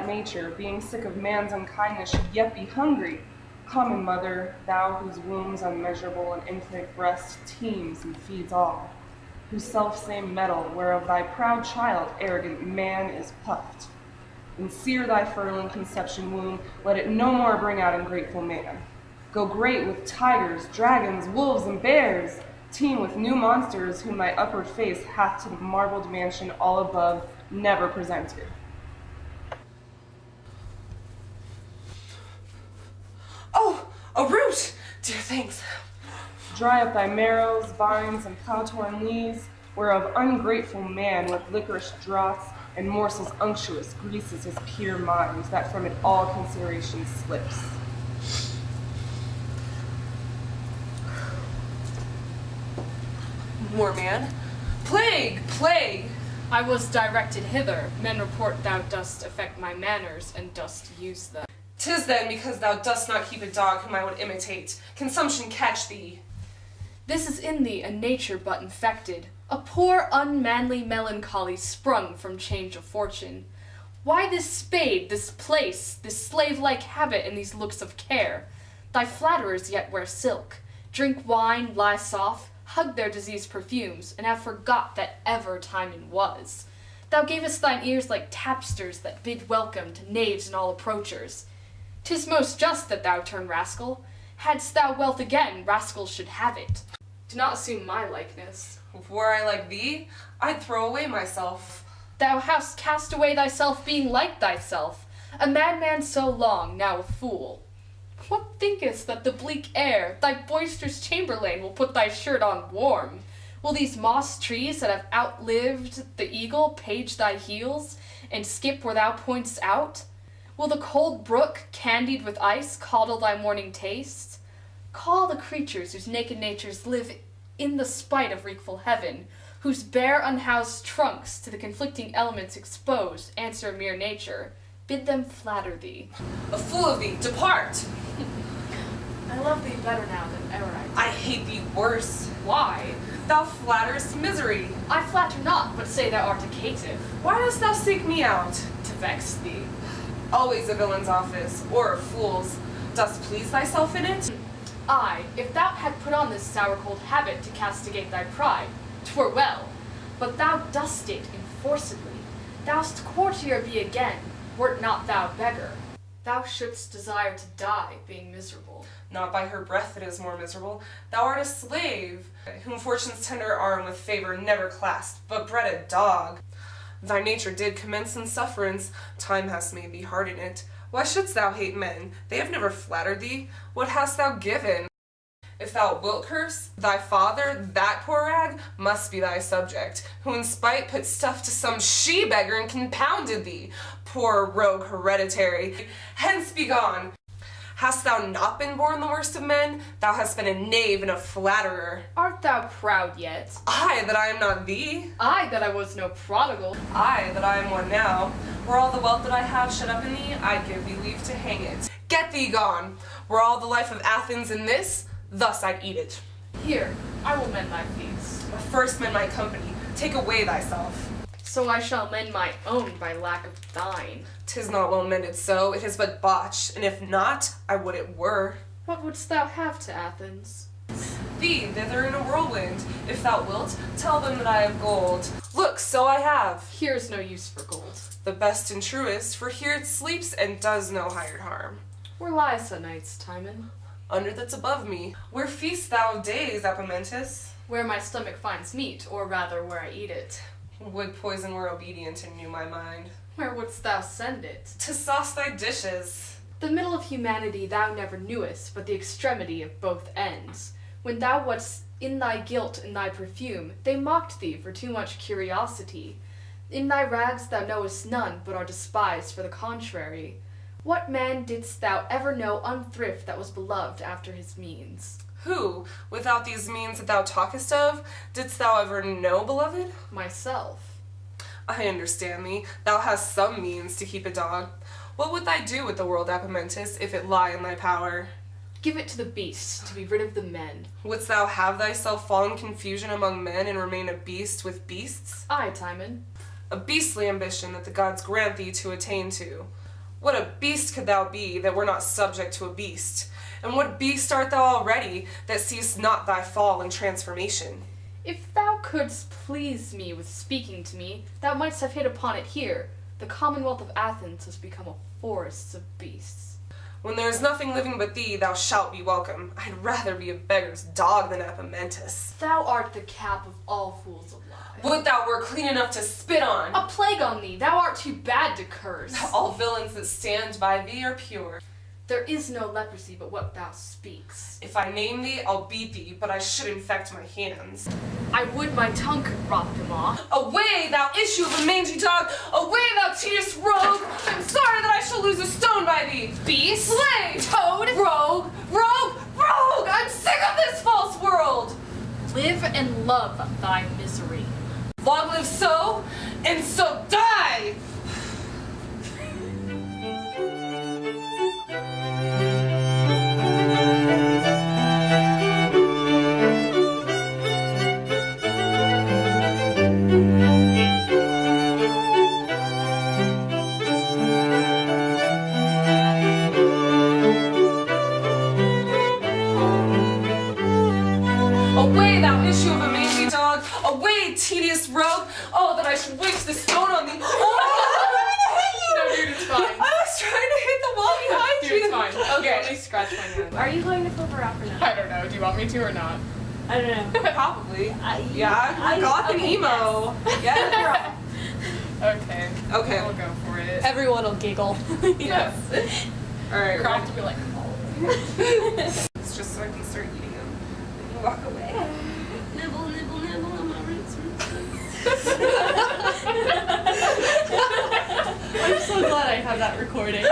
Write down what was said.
that nature, being sick of man's unkindness, should yet be hungry. Common mother, thou whose womb's unmeasurable and infinite breast teems and feeds all, whose self-same metal, whereof thy proud child, arrogant man, is puffed. And sear thy furling conception womb, let it no more bring out ungrateful man. Go great with tigers, dragons, wolves, and bears, teem with new monsters whom thy upward face hath to the marbled mansion all above never presented. Oh, a root! Dear thanks. Dry up thy marrows, vines, and plow-torn leaves, whereof ungrateful man with licorice draughts and morsels unctuous greases his pure mind, that from it all consideration slips. More man. Plague! Plague! I was directed hither. Men report thou dost affect my manners, and dost use them. 'Tis then because thou dost not keep a dog whom I would imitate. Consumption catch thee. This is in thee a nature but infected, a poor unmanly melancholy sprung from change of fortune. Why this spade, this place, this slave-like habit, and these looks of care? Thy flatterers yet wear silk, drink wine, lie soft, hug their diseased perfumes, and have forgot that ever Timon was. Thou gavest thine ears like tapsters that bid welcome to knaves and all approachers. 'Tis most just that thou turn rascal. Hadst thou wealth again, rascals should have it. Do not assume my likeness. Were I like thee, I'd throw away myself. Thou hast cast away thyself, being like thyself, a madman so long, now a fool. What thinkest that the bleak air, thy boisterous chamberlain, will put thy shirt on warm? Will these moss trees that have outlived the eagle page thy heels, and skip where thou pointest out? Will the cold brook, candied with ice, coddle thy morning taste? Call the creatures whose naked natures live in the spite of wreakful heaven, whose bare unhoused trunks to the conflicting elements exposed answer mere nature. Bid them flatter thee. A fool of thee, depart! I love thee better now than ever I I hate thee worse. Why? Thou flatterest misery. I flatter not, but say thou art a caitiff, Why dost thou seek me out? to vex thee. Always a villain's office, or a fool's. Dost please thyself in it? Aye, if thou had put on this sour cold habit to castigate thy pride, 'twere well. But thou dost it enforcedly. Thou'st courtier be again, wert not thou beggar. Thou shouldst desire to die, being miserable. Not by her breath that is more miserable. Thou art a slave, whom fortune's tender arm with favor never clasped, but bred a dog. Thy nature did commence in sufferance, time hast made thee hard in it. Why shouldst thou hate men? They have never flattered thee. What hast thou given? If thou wilt curse, thy father, that poor rag, must be thy subject, who in spite put stuff to some she-beggar and compounded thee. Poor rogue hereditary, hence be gone. Hast thou not been born the worst of men? Thou hast been a knave and a flatterer. Art thou proud yet? I, that I am not thee. I, that I was no prodigal. I, that I am one now. Were all the wealth that I have shut up in thee, I'd give thee leave to hang it. Get thee gone. Were all the life of Athens in this, thus I'd eat it. Here, I will mend thy feast. But first mend my company. Take away thyself. So I shall mend my own by lack of thine. 'Tis not well mended so, it is but botched, and if not, I would it were. What wouldst thou have to Athens? Thee thither in a whirlwind. If thou wilt, tell them that I have gold. Look, so I have. Here's no use for gold. The best and truest, for here it sleeps and does no hired harm. Where lies the nights, Timon? Under that's above me. Where feast thou days, Apemantus? Where my stomach finds meat, or rather where I eat it. Would poison were obedient and knew my mind. Where wouldst thou send it? To sauce thy dishes. The middle of humanity thou never knewest, but the extremity of both ends. When thou wast in thy guilt and thy perfume, they mocked thee for too much curiosity. In thy rags thou knowest none, but are despised for the contrary. What man didst thou ever know unthrift that was beloved after his means? Who, without these means that thou talkest of, didst thou ever know, beloved? Myself. I understand thee. Thou hast some means to keep a dog. What would thy do with the world, Apemantus, if it lie in thy power? Give it to the beasts, to be rid of the men. Wouldst thou have thyself fall in confusion among men and remain a beast with beasts? Aye, Timon. A beastly ambition that the gods grant thee to attain to. What a beast could thou be, that were not subject to a beast? And what beast art thou already, that seest not thy fall and transformation? If thou couldst please me with speaking to me, thou mightst have hit upon it here. The Commonwealth of Athens has become a forest of beasts. When there is nothing living but thee, thou shalt be welcome. I'd rather be a beggar's dog than Apemantus. Thou art the cap of all fools alive. Would thou were clean enough to spit on! A plague on thee, thou art too bad to curse. All villains that stand by thee are pure. There is no leprosy but what thou speaks. If I name thee, I'll beat thee, but I should infect my hands. I would my tongue could rot them off. Away, thou issue of a mangy dog! Away, thou tedious rogue! I'm sorry that I shall lose a stone by thee! Beast! Slay! Toad! Rogue! Rogue! Rogue! I'm sick of this false world! Live and love thy misery. Long live so, and so die! Away, thou issue of a mangy dog! Away, tedious rogue! Oh, that I should waste the stone on thee! Oh, No, dude, it's fine. I was trying to hit the wall behind Dude, you. it's fine. Okay. Let me scratch my hand. Are you going to flip her off or not? I don't know. Do you want me to or not? I don't know. Probably. I- Yeah, I- goth and okay, emo. Yeah. Okay. Okay. We'll go for it. Everyone will giggle. Yes. Alright, Croft will be like, it's just so I can start eating them. And you walk away. Nibble, nibble, nibble on my roots. I'm so glad I have that recording.